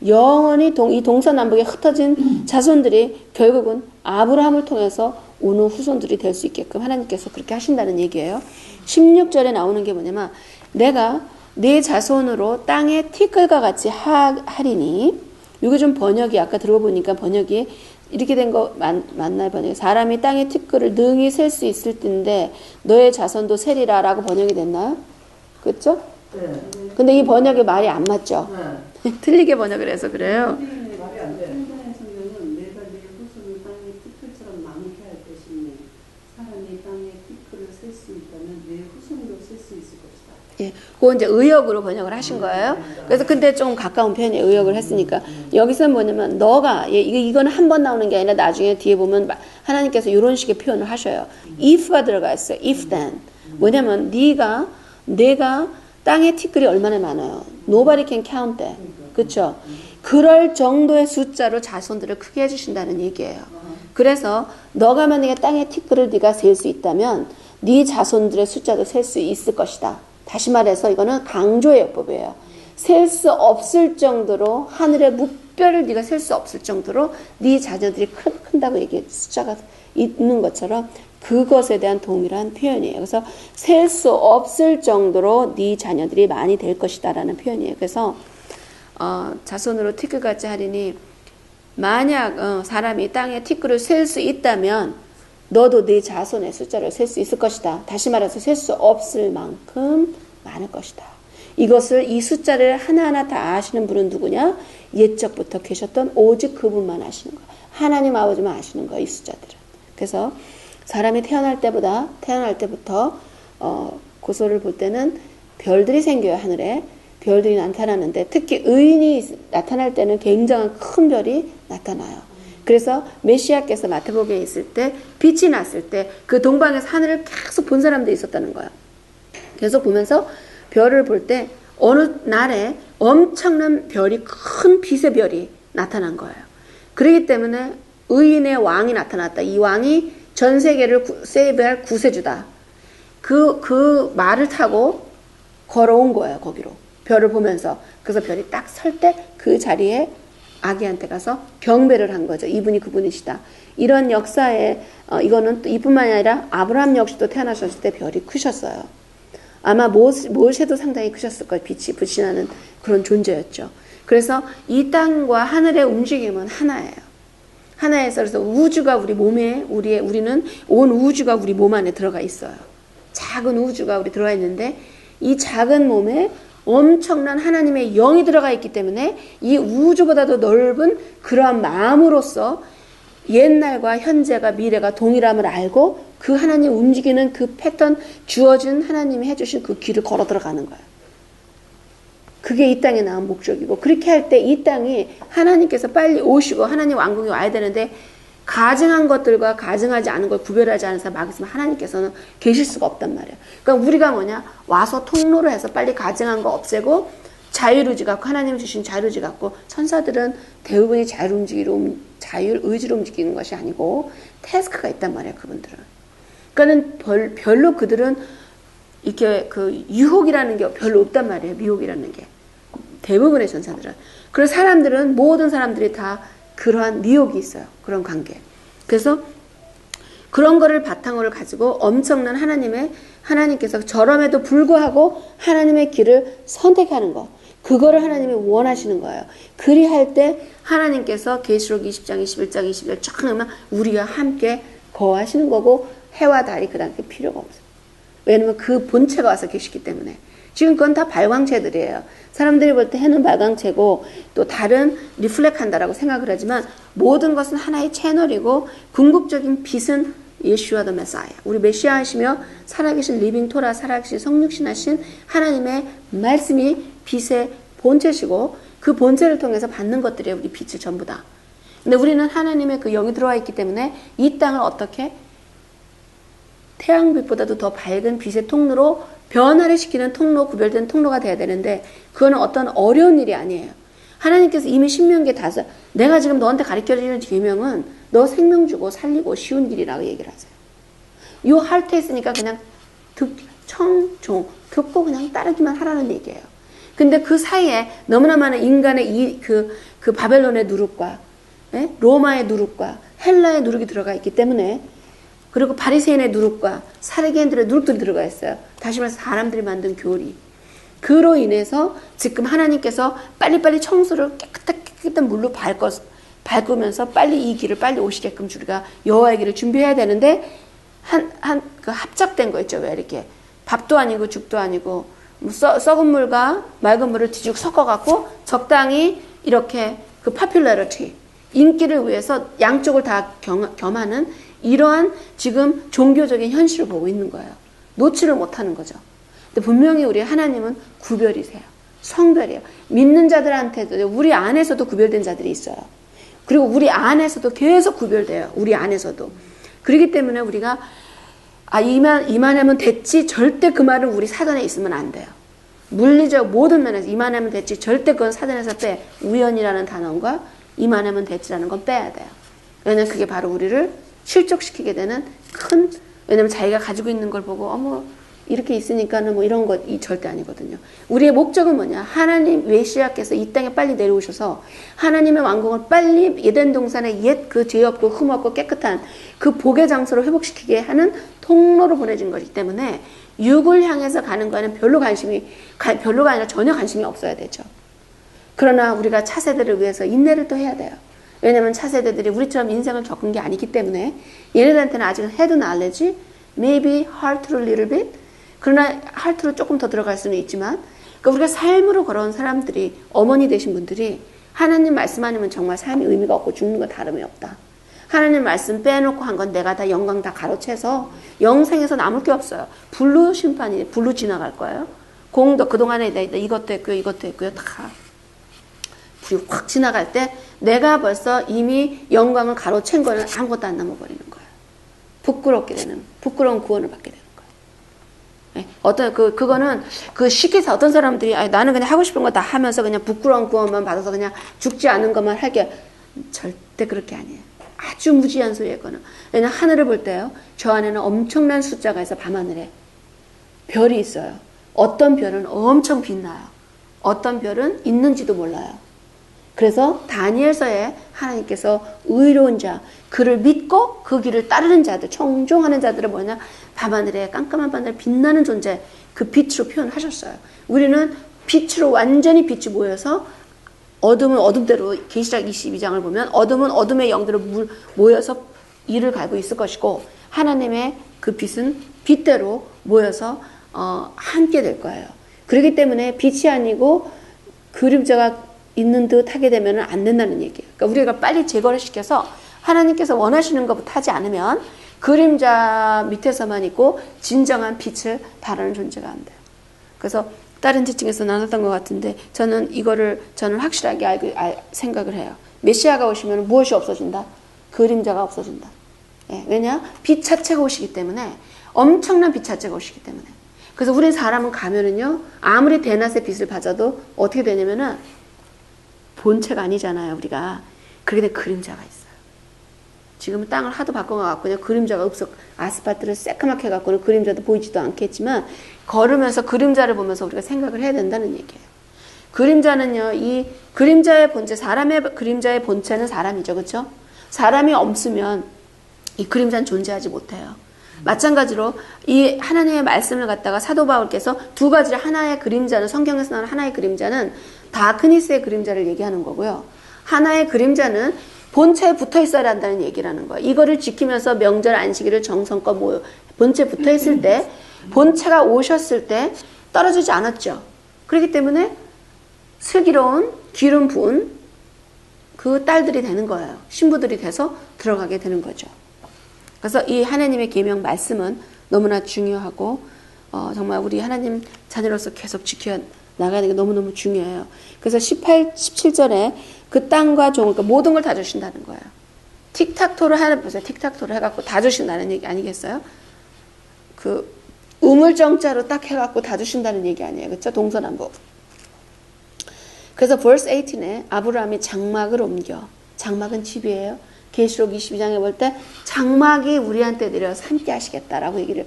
영원히 이 동서남북에 흩어진 자손들이 결국은 아브라함을 통해서 오는 후손들이 될 수 있게끔 하나님께서 그렇게 하신다는 얘기예요. 16절에 나오는 게 뭐냐면 내가 네 자손으로 땅의 티끌과 같이 하리니 이게 좀 번역이 아까 들어보니까 번역이 이렇게 된 거 맞나요? 번역이 사람이 땅의 티끌을 능히 셀 수 있을 텐데 너의 자손도 세리라 라고 번역이 됐나요? 그렇죠? 네. 근데 이 번역이 말이 안 맞죠? 네. 틀리게 번역을 해서 그래요. 말이 안 돼. 한편의 성경은 내가 네 후손을 땅의 티끌처럼 많게 할 것이니 사람이 땅의 티끌을 셀 수 있다면 내 후손도 셀 수 있을 것이다. 예, 그거 이제 의역으로 번역을 하신 거예요. 그래서 근데 좀 가까운 편에 의역을 했으니까 여기서 뭐냐면 너가 이거는 한 번 나오는 게 아니라 나중에 뒤에 보면 하나님께서 이런 식의 표현을 하셔요. if가 들어가 있어요. if then 뭐냐면 내가 땅의 티끌이 얼마나 많아요. Nobody can count that. 그렇죠? 그럴 정도의 숫자로 자손들을 크게 해주신다는 얘기예요. 그래서 너가 만약에 땅의 티끌을 네가 셀 수 있다면 네 자손들의 숫자도 셀 수 있을 것이다. 다시 말해서 이거는 강조의 요법이에요. 셀 수 없을 정도로 하늘의 묵별을 네가 셀 수 없을 정도로 네 자녀들이 큰다고 숫자가 있는 것처럼 그것에 대한 동일한 표현이에요. 그래서 셀 수 없을 정도로 네 자녀들이 많이 될 것이다 라는 표현이에요. 그래서 자손으로 티끌같이 하리니 만약 사람이 땅에 티끌을 셀 수 있다면 너도 네 자손의 숫자를 셀 수 있을 것이다. 다시 말해서 셀 수 없을 만큼 많을 것이다. 이 숫자를 하나하나 다 아시는 분은 누구냐? 옛적부터 계셨던 오직 그분만 아시는 거야. 하나님 아버지만 아시는 거야, 이 숫자들은. 그래서 사람이 태어날 때부터 고소를 볼 때는 별들이 생겨요. 하늘에 별들이 나타나는데 특히 의인이 나타날 때는 굉장한 큰 별이 나타나요. 그래서 메시아께서 마태복음에 있을 때 빛이 났을 때 그 동방에서 하늘을 계속 본 사람들이 있었다는 거예요. 계속 보면서 별을 볼 때 어느 날에 엄청난 별이 큰 빛의 별이 나타난 거예요. 그렇기 때문에 의인의 왕이 나타났다. 이 왕이 전 세계를 세이브할 구세주다. 그 말을 타고 걸어온 거예요. 거기로. 별을 보면서. 그래서 별이 딱 설 때 그 자리에 아기한테 가서 경배를 한 거죠. 이분이 그분이시다. 이런 역사에 이거는 또 이뿐만이 아니라 아브라함 역시도 태어나셨을 때 별이 크셨어요. 아마 모세도 상당히 크셨을 거예요. 빛이 나는 그런 존재였죠. 그래서 이 땅과 하늘의 움직임은 하나예요. 하나에서 그래서 우주가 우리 몸에 우리는 온 우주가 우리 몸 안에 들어가 있어요. 작은 우주가 우리 들어가 있는데 이 작은 몸에 엄청난 하나님의 영이 들어가 있기 때문에 이 우주보다도 넓은 그러한 마음으로서 옛날과 현재가 미래가 동일함을 알고 그 하나님 움직이는 그 패턴 주어진 하나님이 해주신 그 길을 걸어 들어가는 거예요. 그게 이 땅에 나온 목적이고 그렇게 할 때 이 땅이 하나님께서 빨리 오시고 하나님 왕국이 와야 되는데 가증한 것들과 가증하지 않은 걸 구별하지 않은 사람 막 있으면 하나님께서는 계실 수가 없단 말이에요. 그러니까 우리가 뭐냐 와서 통로를 해서 빨리 가증한 거 없애고 자율의지 갖고 하나님 주신 자율의지 갖고 천사들은 대부분이 자율의지로 움직이는 것이 아니고 태스크가 있단 말이에요. 그분들은. 그러니까는 별로 그들은 이렇게 그 유혹이라는 게 별로 없단 말이에요. 미혹이라는 게. 대부분의 전사들은. 그래서 사람들은, 모든 사람들이 다 그러한 미혹이 있어요. 그런 관계. 그래서 그런 거를 바탕으로 가지고 엄청난 하나님께서 저럼에도 불구하고 하나님의 길을 선택하는 거. 그거를 하나님이 원하시는 거예요. 그리할 때 하나님께서 계시록 20장, 21장, 20절 쫙 넣으면 우리가 함께 거하시는 거고 해와 달이 그 단계 필요가 없어요. 왜냐면 그 본체가 와서 계시기 때문에. 지금 그건 다 발광체들이에요. 사람들이 볼 때 해는 발광체고 또 다른 리플렉한다라고 생각을 하지만 모든 것은 하나의 채널이고 궁극적인 빛은 예수와 더 메사야. 우리 메시아이시며 살아계신 리빙 토라, 살아계신 성육신하신 하나님의 말씀이 빛의 본체시고 그 본체를 통해서 받는 것들이에요. 우리 빛을 전부 다. 근데 우리는 하나님의 그 영이 들어와 있기 때문에 이 땅을 어떻게 태양빛보다도 더 밝은 빛의 통로로 변화를 시키는 통로, 구별된 통로가 돼야 되는데 그거는 어떤 어려운 일이 아니에요. 하나님께서 이미 신명기에 다서 내가 지금 너한테 가르쳐주는 계명은 너 생명 주고 살리고 쉬운 길이라고 얘기를 하세요. 요 할때 있으니까 그냥 듣고 그냥 따르기만 하라는 얘기예요. 근데 그 사이에 너무나 많은 인간의 그 바벨론의 누룩과 로마의 누룩과 헬라의 누룩이 들어가 있기 때문에 그리고 바리새인의 누룩과 사르개인들의 누룩들이 들어가 있어요. 다시 말해서 사람들이 만든 교리. 그로 인해서 지금 하나님께서 빨리빨리 청소를 깨끗한 물로 밟으면서 빨리 이 길을 빨리 오시게끔 우리가 여호와의 길을 준비해야 되는데 그 합작된 거 있죠. 왜 이렇게 밥도 아니고 죽도 아니고 썩은 물과 맑은 물을 뒤죽 섞어갖고 적당히 이렇게 그 popularity 인기를 위해서 양쪽을 다 겸하는 이러한 지금 종교적인 현실을 보고 있는 거예요. 놓지를 못하는 거죠. 근데 분명히 우리 하나님은 구별이세요. 성별이에요. 믿는 자들한테도 우리 안에서도 구별된 자들이 있어요. 그리고 우리 안에서도 계속 구별돼요. 우리 안에서도. 그렇기 때문에 우리가 이만하면 됐지 절대 그 말은 우리 사전에 있으면 안 돼요. 물리적 모든 면에서 이만하면 됐지 절대 그건 사전에서 빼. 우연이라는 단어과 이만하면 됐지라는 건 빼야 돼요. 왜냐면 그게 바로 우리를 실족시키게 되는 왜냐면 자기가 가지고 있는 걸 보고 이렇게 있으니까는 뭐 이런 것 절대 아니거든요. 우리의 목적은 뭐냐? 하나님 메시아께서 이 땅에 빨리 내려오셔서 하나님의 왕국을 빨리 에덴 동산의 옛 그 죄 없고 흠 없고 깨끗한 그 복의 장소로 회복시키게 하는 통로로 보내진 것이기 때문에 육을 향해서 가는 거에는 별로가 아니라 전혀 관심이 없어야 되죠. 그러나 우리가 차세대를 위해서 인내를 또 해야 돼요. 왜냐하면 차세대들이 우리처럼 인생을 겪은 게 아니기 때문에 얘네들한테는 아직은 head knowledge, maybe heart로 little bit, 그러나 heart로 조금 더 들어갈 수는 있지만 그러니까 우리가 삶으로 걸어온 사람들이 어머니 되신 분들이 하나님 말씀 아니면 정말 삶이 의미가 없고 죽는 건 다름이 없다. 하나님 말씀 빼놓고 한 건 내가 다 영광 다 가로채서 영생에서 남을 게 없어요. 불로 심판이 불로 지나갈 거예요. 공도 그동안에 이것도 했고요 다 불이 확 지나갈 때 내가 벌써 이미 영광을 가로챈 거는 아무것도 안 남아버리는 거예요. 부끄러운 구원을 받게 되는 거예요. 그거는 쉽게 해서 어떤 사람들이 나는 그냥 하고 싶은 거 다 하면서 그냥 부끄러운 구원만 받아서 그냥 죽지 않은 것만 하게 절대 그렇게 아니에요. 아주 무지한 소리예요. 그거는. 왜냐하면 하늘을 볼 때요. 저 안에는 엄청난 숫자가 있어 밤하늘에. 별이 있어요. 어떤 별은 엄청 빛나요. 어떤 별은 있는지도 몰라요. 그래서 다니엘서에 하나님께서 의로운 자, 그를 믿고 그 길을 따르는 자들, 청종하는 자들은 뭐냐? 밤하늘에 깜깜한 밤하늘에 빛나는 존재, 그 빛으로 표현하셨어요. 우리는 빛으로 완전히 빛이 모여서 어둠은 어둠대로 계시록 22장을 보면 어둠은 어둠의 영대로 모여서 이를 갈고 있을 것이고 하나님의 그 빛은 빛대로 모여서 함께 될 거예요. 그렇기 때문에 빛이 아니고 그림자가 있는 듯 하게 되면 안 된다는 얘기예요. 그러니까 우리가 빨리 제거를 시켜서 하나님께서 원하시는 것부터 하지 않으면 그림자 밑에서만 있고 진정한 빛을 바라는 존재가 안 돼요. 그래서 다른 지층에서 나눴던 것 같은데 저는 확실하게 생각을 해요. 메시아가 오시면 무엇이 없어진다? 그림자가 없어진다. 왜냐? 빛 자체가 오시기 때문에 엄청난 빛 자체가 오시기 때문에 그래서 우리 사람은 가면은요 아무리 대낮에 빛을 받아도 어떻게 되냐면은 본체가 아니잖아요, 우리가. 그렇게 된 그림자가 있어요. 지금은 땅을 하도 바꿔갖고 그냥 그림자가 없어. 아스팔트를 새까맣게 해갖고는 그림자도 보이지도 않겠지만 걸으면서 그림자를 보면서 우리가 생각을 해야 된다는 얘기예요. 그림자는요, 이 그림자의 본체, 사람의 그림자의 본체는 사람이죠. 그렇죠? 사람이 없으면 이 그림자는 존재하지 못해요. 마찬가지로 이 하나님의 말씀을 갖다가 사도 바울께서 두 가지를 하나의 그림자는, 성경에서 나오는 하나의 그림자는 다크니스의 그림자를 얘기하는 거고요. 하나의 그림자는 본체에 붙어 있어야 한다는 얘기라는 거예요. 이거를 지키면서 명절 안식일을 정성껏 본체에 붙어 있을 때, 본체가 오셨을 때 떨어지지 않았죠. 그렇기 때문에 슬기로운 기름 부은 그 딸들이 되는 거예요. 신부들이 돼서 들어가게 되는 거죠. 그래서 이 하나님의 계명 말씀은 너무나 중요하고 정말 우리 하나님 자녀로서 계속 지켜 나가야 되는 게 너무너무 중요해요. 그래서 17절에 그 땅과 종을, 그러니까 모든 걸 다 주신다는 거예요. 틱탁토를 보세요. 틱탁토를 해갖고 다 주신다는 얘기 아니겠어요? 그 우물정자로 딱 해갖고 다 주신다는 얘기 아니에요. 그렇죠? 동서남북. 그래서 verse 18에 아브라함이 장막을 옮겨. 장막은 집이에요. 계시록 22장에 볼 때 장막이 우리한테 내려서 함께 하시겠다라고 얘기를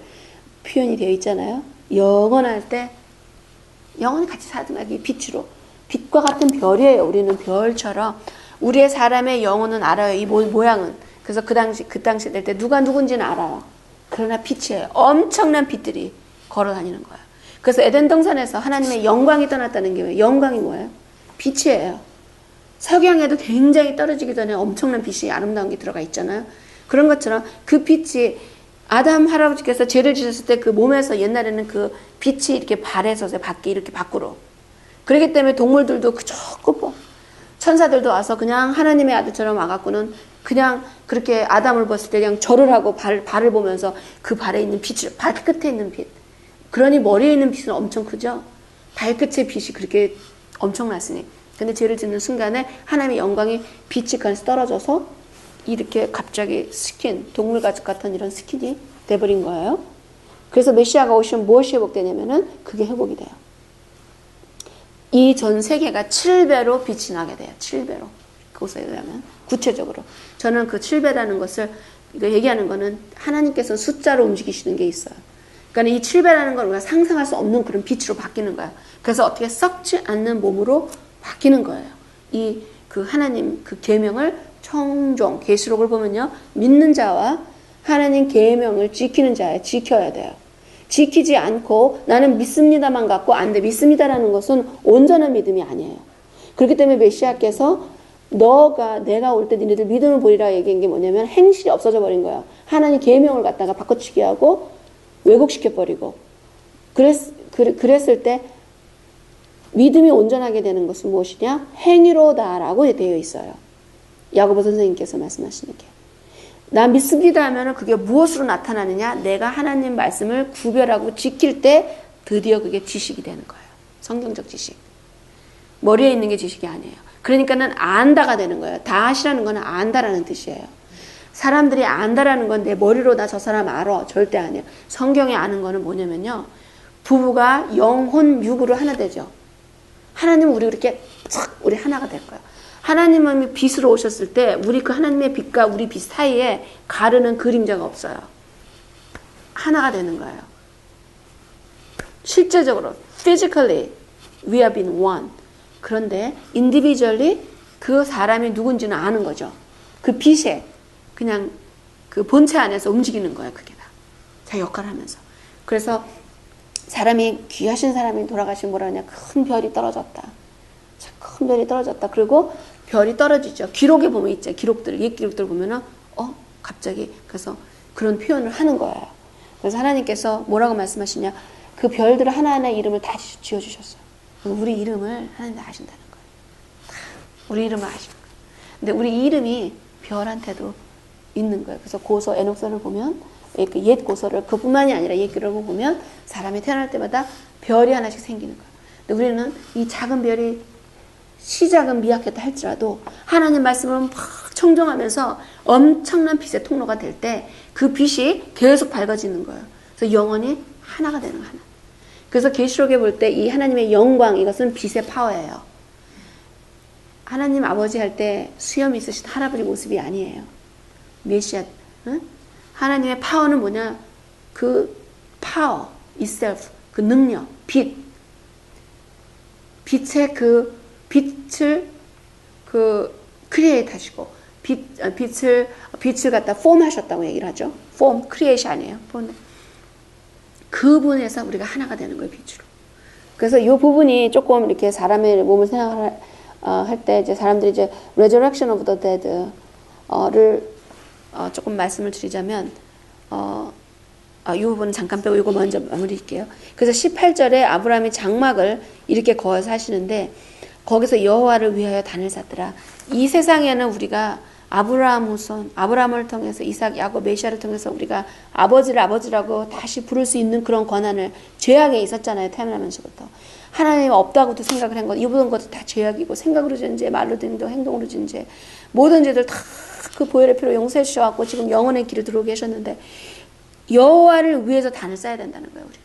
표현이 되어 있잖아요. 영원할 때 영원히 같이 살아가기 빛으로. 빛과 같은 별이에요. 우리는 별처럼. 우리의 사람의 영혼은 알아요. 이 모양은. 그래서 그 당시 될 때 누가 누군지는 알아요. 그러나 빛이에요. 엄청난 빛들이 걸어 다니는 거예요. 그래서 에덴 동산에서 하나님의 영광이 떠났다는 게 뭐예요? 영광이 뭐예요? 빛이에요. 석양에도 굉장히 떨어지기 전에 엄청난 빛이 아름다운 게 들어가 있잖아요. 그런 것처럼 그 빛이 아담 할아버지께서 죄를 지셨을 때 그 몸에서 옛날에는 그 빛이 이렇게 발해서 밖에 이렇게 밖으로. 그렇기 때문에 동물들도 그저 끄고 천사들도 와서 그냥 하나님의 아들처럼 와갖고는 그냥 그렇게 아담을 봤을 때 그냥 절을 하고 발을 보면서 그 발에 있는 빛을, 발끝에 있는 빛. 그러니 머리에 있는 빛은 엄청 크죠? 발끝의 빛이 그렇게 엄청났으니. 근데 죄를 짓는 순간에 하나님의 영광이 빛이 간에서 떨어져서 이렇게 갑자기 스킨, 동물 가죽 같은 이런 스킨이 돼버린 거예요. 그래서 메시아가 오시면 무엇이 회복되냐면은 그게 회복이 돼요. 이 전 세계가 7배로 빛이 나게 돼요. 7배로. 그것에 의하면. 구체적으로. 저는 그 7배라는 것을, 이거 얘기하는 거는 하나님께서 숫자로 움직이시는 게 있어요. 그러니까 이 7배라는 걸 우리가 상상할 수 없는 그런 빛으로 바뀌는 거예요. 그래서 어떻게 썩지 않는 몸으로 바뀌는 거예요. 이 그 하나님 그 계명을 청종, 계시록을 보면요. 믿는 자와 하나님 계명을 지키는 자에 지켜야 돼요. 지키지 않고 나는 믿습니다만 갖고 안 돼. 믿습니다라는 것은 온전한 믿음이 아니에요. 그렇기 때문에 메시아께서 내가 올 때 니네들 믿음을 보리라 얘기한 게 뭐냐면 행실이 없어져 버린 거예요. 하나님 계명을 갖다가 바꿔치기 하고 왜곡시켜 버리고 그랬을 때 믿음이 온전하게 되는 것은 무엇이냐? 행위로다라고 되어 있어요. 야고보 선생님께서 말씀하시는 게. 나 믿습니다 하면은 그게 무엇으로 나타나느냐? 내가 하나님 말씀을 구별하고 지킬 때 드디어 그게 지식이 되는 거예요. 성경적 지식. 머리에 있는 게 지식이 아니에요. 그러니까는 안다가 되는 거예요. 다 하시라는 거는 안다라는 뜻이에요. 사람들이 안다라는 건 내 머리로 나 저 사람 알아. 절대 아니에요. 성경에 아는 거는 뭐냐면요. 부부가 영혼 육으로 하나 되죠. 하나님은 우리 그렇게 싹 우리 하나가 될 거예요. 하나님은 빛으로 오셨을 때 우리 그 하나님의 빛과 우리 빛 사이에 가르는 그림자가 없어요. 하나가 되는 거예요. 실제적으로 physically we have been one. 그런데 individually 그 사람이 누군지는 아는 거죠. 그 빛에 그냥 그 본체 안에서 움직이는 거예요. 그게 다. 자기 역할을 하면서. 그래서 사람이 귀하신 사람이 돌아가신 뭐라 하냐. 큰 별이 떨어졌다. 큰 별이 떨어졌다. 그리고 별이 떨어지죠. 기록에 보면 있죠. 기록들, 옛 기록들 보면은 갑자기 그래서 그런 표현을 하는 거예요. 그래서 하나님께서 뭐라고 말씀하시냐. 그 별들 하나하나 이름을 다 지어주셨어요. 우리 이름을 하나님 다 아신다는 거예요. 우리 이름을 아시는 거예요. 근데 우리 이름이 별한테도 있는 거예요. 그래서 고서 에녹서를 보면 옛 고서를 그뿐만이 아니라 옛 기록을 보면 사람이 태어날 때마다 별이 하나씩 생기는 거예요. 근데 우리는 이 작은 별이 시작은 미약했다 할지라도 하나님 말씀을 막 청정하면서 엄청난 빛의 통로가 될 때 그 빛이 계속 밝아지는 거예요. 그래서 영원히 하나가 되는 하나. 그래서 계시록에 볼 때 이 하나님의 영광 이것은 빛의 파워예요. 하나님 아버지 할 때 수염 있으신 할아버지 모습이 아니에요. 메시아. 응? 하나님의 파워는 뭐냐? 그 파워, itself, 그 능력, 빛. 빛의 그 빛을 그 크리에이트 하시고 빛을 갖다 폼 하셨다고 얘기를 하죠. 폼, 크리에이션이에요. 폼. 그분에서 우리가 하나가 되는 거예요, 빛으로. 그래서 이 부분이 조금 이렇게 사람의 몸을 생각할 때 이제 사람들이 이제 Resurrection of the Dead를 조금 말씀을 드리자면 이 부분은 잠깐 빼고 이거 먼저 마무리할게요. 그래서 18절에 아브라함이 장막을 이렇게 거어서 하시는데 거기서 여호와를 위하여 단을 쌓더라. 이 세상에는 우리가 아브라함 후손, 아브라함을 통해서 이삭, 야곱, 메시아를 통해서 우리가 아버지를 아버지라고 다시 부를 수 있는 그런 권한을 죄악에 있었잖아요. 태어나면서부터. 하나님 없다고도 생각을 한 것, 이 모든 것도 다 죄악이고 생각으로 진 죄, 말로 든 죄, 행동으로 진 죄, 모든 죄들 다 그 보혈의 피로 용서해 주셔갖고 지금 영혼의 길을 들어오게 하셨는데 여호와를 위해서 단을 쌓아야 된다는 거예요. 우리는.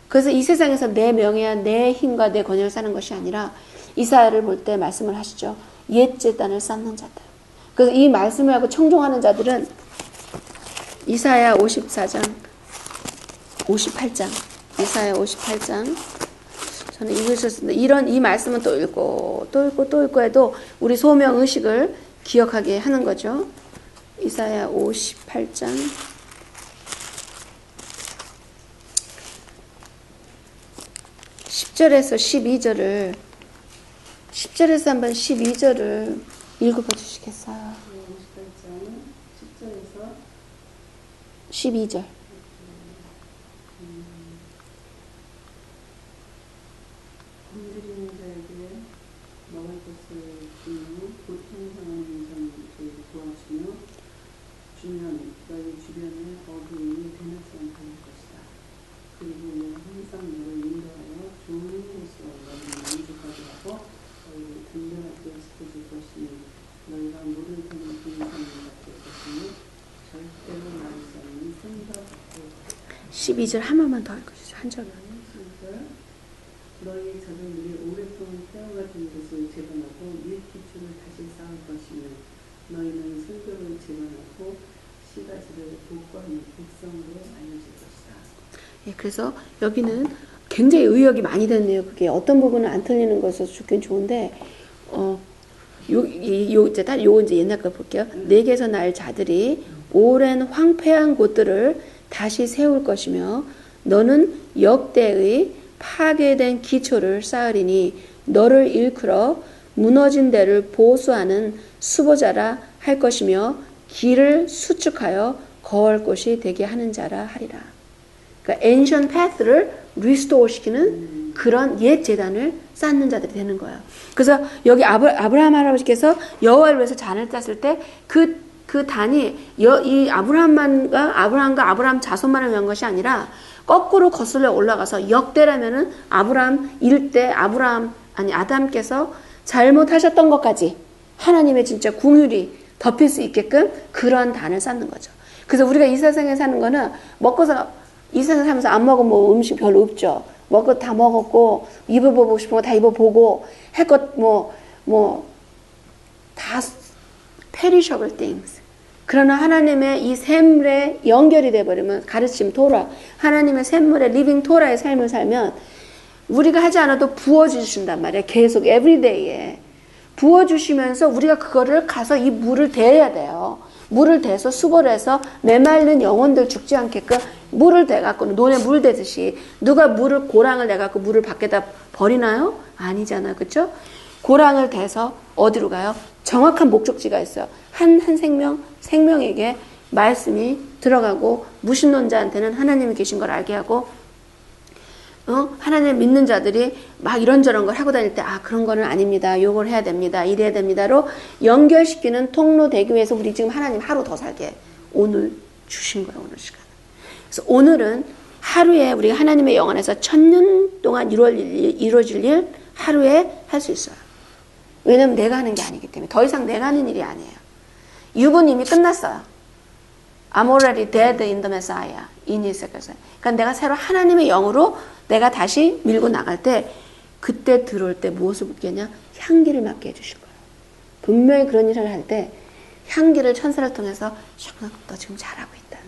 그래서 이 세상에서 내 명예와 내 힘과 내 권위를 쌓는 것이 아니라 이사야를 볼 때 말씀을 하시죠. 옛 제단을 쌓는 자들. 그래서 이 말씀을 하고 청종하는 자들은 이사야 54장 58장 이사야 58장 저는 읽으셨습니다. 이 말씀은 또 읽고 또 읽고 또 읽고 해도 우리 소명 의식을 기억하게 하는 거죠. 이사야 58장 10절에서 12절을 10절에서 한번 12절을 읽어봐 주시겠어요? 10절에서 12절. 건드리는 자에게 먹을 것을 주며 고통당하는 자에게 도와주며 주면 너희 주변에 어두움이 변화성 될 것이다. 그리고 내가 항상 너를 인도하여 좋은 곳으로 너희를 만족하게 하고 너희를 든든하게 지켜줄 것이니 너희가 물을 드는 동산을 갖게 것이니 절대로 나오지 않는 생각 같고 12절 한 번만 더 읽어주세요. 한 절만. 너희 자손들이 오랫동안 태워가진 것을 재건하고 옛 기초를 다시 쌓을 것이며 너희는 순교를 재건하고 씨가지를 복구하는 백성으로 알려질 것이다. 예, 그래서 여기는 굉장히 의역이 많이 됐네요. 그게 어떤 부분은 안 틀리는 것에서 좋긴 좋은데 요거 이제 옛날 거 볼게요. 내게서 날 자들이 오랜 황폐한 곳들을 다시 세울 것이며 너는 역대의 파괴된 기초를 쌓으리니 너를 일컬어 무너진 데를 보수하는 수보자라 할 것이며 길을 수축하여 거할 곳이 되게 하는 자라 하리라. 그러니까 ancient path를 restore 시키는 그런 옛 재단을 쌓는 자들이 되는 거예요. 그래서 여기 아브라함 할아버지께서 여호와를 위해서 잔을 땄을 때 그 단이 이 아브라함과 아브라함 자손만을 위한 것이 아니라 거꾸로 거슬러 올라가서 역대라면은 아브라함 일대 아담께서 잘못하셨던 것까지 하나님의 진짜 궁율이 덮일 수 있게끔 그런 단을 쌓는 거죠. 그래서 우리가 이 세상에 사는 거는 먹고서 이 세상에 살면서 안 먹은 뭐 음식 별로 없죠. 먹고 다 먹었고 입어보고 싶은 거 다 입어보고 할 것 다 perishable things. 그러나 하나님의 이 샘물에 연결이 돼버리면 가르침 토라 하나님의 샘물에 리빙 토라의 삶을 살면 우리가 하지 않아도 부어주신단 말이에요. 계속 everyday에 부어주시면서 우리가 그거를 가서 이 물을 대야 돼요. 물을 대서 수보를 해서 메말른 영혼들 죽지 않게끔 물을 대갖고 논에 물 대듯이 누가 고랑을 내갖고 물을 밖에다 버리나요? 아니잖아요. 그렇죠? 고랑을 대서 어디로 가요? 정확한 목적지가 있어요. 한 생명에게 말씀이 들어가고 무신론자한테는 하나님이 계신 걸 알게 하고 하나님을 믿는 자들이 막 이런저런 걸 하고 다닐 때 그런 거는 아닙니다. 요걸 해야 됩니다. 이래야 됩니다로 연결시키는 통로 되기 위해서 우리 지금 하나님 하루 더 살게 오늘 주신 거예요. 오늘 시간. 그래서 오늘은 하루에 우리가 하나님의 영 안에서 1000년 동안 이루어질 일 하루에 할 수 있어요. 왜냐면 내가 하는 게 아니기 때문에 더 이상 내가 하는 일이 아니에요. 육은 이미 끝났어요. I'm already dead in the Messiah. in his sacrifice. 그러니까 내가 새로 하나님의 영으로 내가 다시 밀고 나갈 때 그때 들어올 때 무엇을 맡겠냐? 향기를 맡게 해주실 거예요. 분명히 그런 일을 할 때 향기를 천사를 통해서 너 지금 잘하고 있다.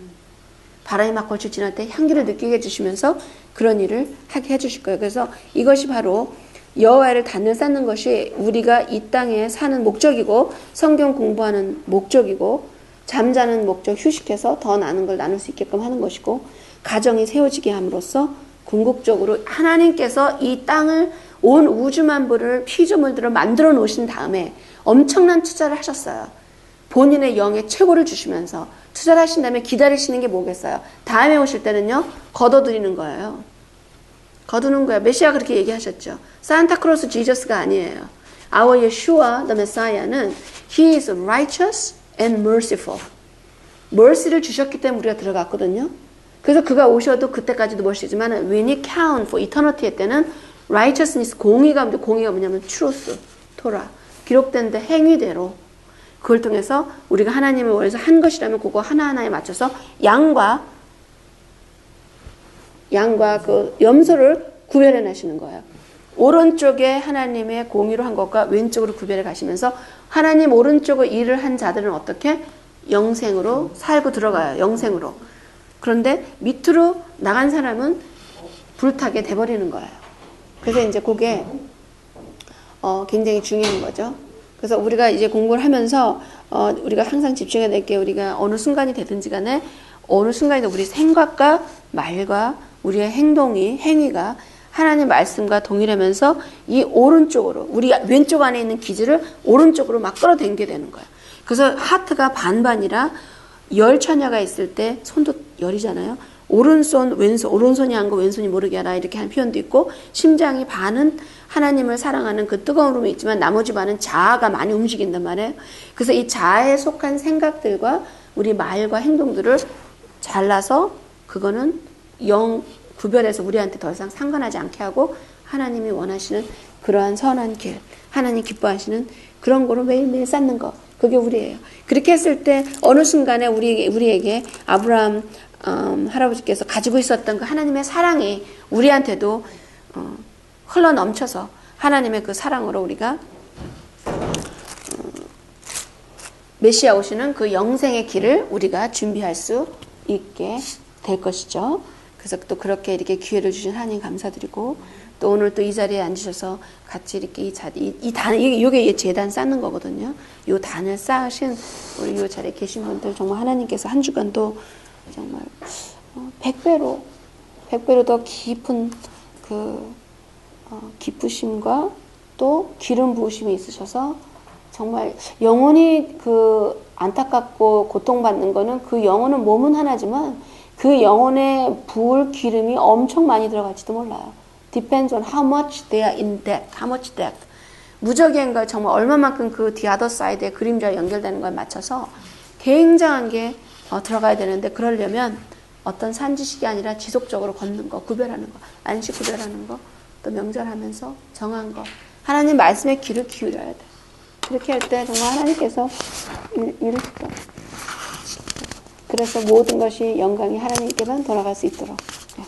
바람이 막 걸쳐 지날 때 향기를 느끼게 해주시면서 그런 일을 하게 해주실 거예요. 그래서 이것이 바로 여호와를 단을 쌓는 것이 우리가 이 땅에 사는 목적이고 성경 공부하는 목적이고 잠자는 목적 휴식해서 더 나는 걸 나눌 수 있게끔 하는 것이고 가정이 세워지게 함으로써 궁극적으로 하나님께서 이 땅을 온 우주 만물을 피조물들을 만들어 놓으신 다음에 엄청난 투자를 하셨어요. 본인의 영의 최고를 주시면서 투자를 하신 다음에 기다리시는 게 뭐겠어요? 다음에 오실 때는요, 거둬들이는 거예요. 거두는 거예요. 메시아 그렇게 얘기하셨죠. 산타크로스 지저스가 아니에요. Our Yeshua, the Messiah는 He is righteous and merciful. mercy를 주셨기 때문에 우리가 들어갔거든요. 그래서 그가 오셔도 그때까지도 mercy지만 when He count for eternity 때는 righteousness, 공의가 뭐냐면 truth, 토라. 기록된 데 행위대로 그걸 통해서 우리가 하나님을 원해서 한 것이라면 그거 하나하나에 맞춰서 양과 그 염소를 구별해 내시는 거예요. 오른쪽에 하나님의 공의로 한 것과 왼쪽으로 구별해 가시면서 하나님 오른쪽으로 일을 한 자들은 어떻게? 영생으로 살고 들어가요. 영생으로. 그런데 밑으로 나간 사람은 불타게 돼버리는 거예요. 그래서 이제 그게 굉장히 중요한 거죠. 그래서 우리가 이제 공부를 하면서 우리가 항상 집중해야 될 게 우리가 어느 순간이 되든지 간에 어느 순간에도 우리 생각과 말과 우리의 행위가 하나님 말씀과 동일하면서 이 오른쪽으로 우리 왼쪽 안에 있는 기질을 오른쪽으로 막 끌어당기게 되는 거예요. 그래서 하트가 반반이라 열 처녀가 있을 때 손도 열이잖아요. 오른손 왼손 오른손이 한 거 왼손이 모르게 하라 이렇게 하는 표현도 있고 심장이 반은 하나님을 사랑하는 그 뜨거움이 있지만 나머지 반은 자아가 많이 움직인단 말이에요. 그래서 이 자아에 속한 생각들과 우리 말과 행동들을 잘라서 그거는 영 구별해서 우리한테 더 이상 상관하지 않게 하고 하나님이 원하시는 그러한 선한 길, 하나님 기뻐하시는 그런 거로 매일매일 쌓는 거. 그게 우리예요. 그렇게 했을 때 어느 순간에 우리에게 아브라함 할아버지께서 가지고 있었던 그 하나님의 사랑이 우리한테도 흘러 넘쳐서 하나님의 그 사랑으로 우리가 메시아 오시는 그 영생의 길을 우리가 준비할 수 있게 될 것이죠. 그래서 또 그렇게 이렇게 기회를 주신 하나님 감사드리고 또 오늘 또 이 자리에 앉으셔서 같이 이렇게 이 단, 이게 재단 쌓는 거거든요. 이 단을 쌓으신 우리 이 자리에 계신 분들 정말 하나님께서 한 주간도 정말 100배로 더 깊은 그 기쁘심과 또 기름 부으심이 있으셔서 정말 영혼이 그 안타깝고 고통받는 거는 그 영혼은 몸은 하나지만 그 영혼에 부을 기름이 엄청 많이 들어갈지도 몰라요. Depends on how much they are in debt, how much debt. 무적인가 정말 얼마만큼 그 the other side의 그림자와 연결되는 거에 맞춰서 굉장한 게 들어가야 되는데 그러려면 어떤 산지식이 아니라 지속적으로 걷는 거, 구별하는 거, 안식 구별하는 거, 또 명절하면서 정한 거. 하나님 말씀에 귀를 기울여야 돼. 그렇게 할 때 정말 하나님께서 이루시죠. 그래서 모든 것이 영광이 하나님께만 돌아갈 수 있도록. 네.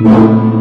음.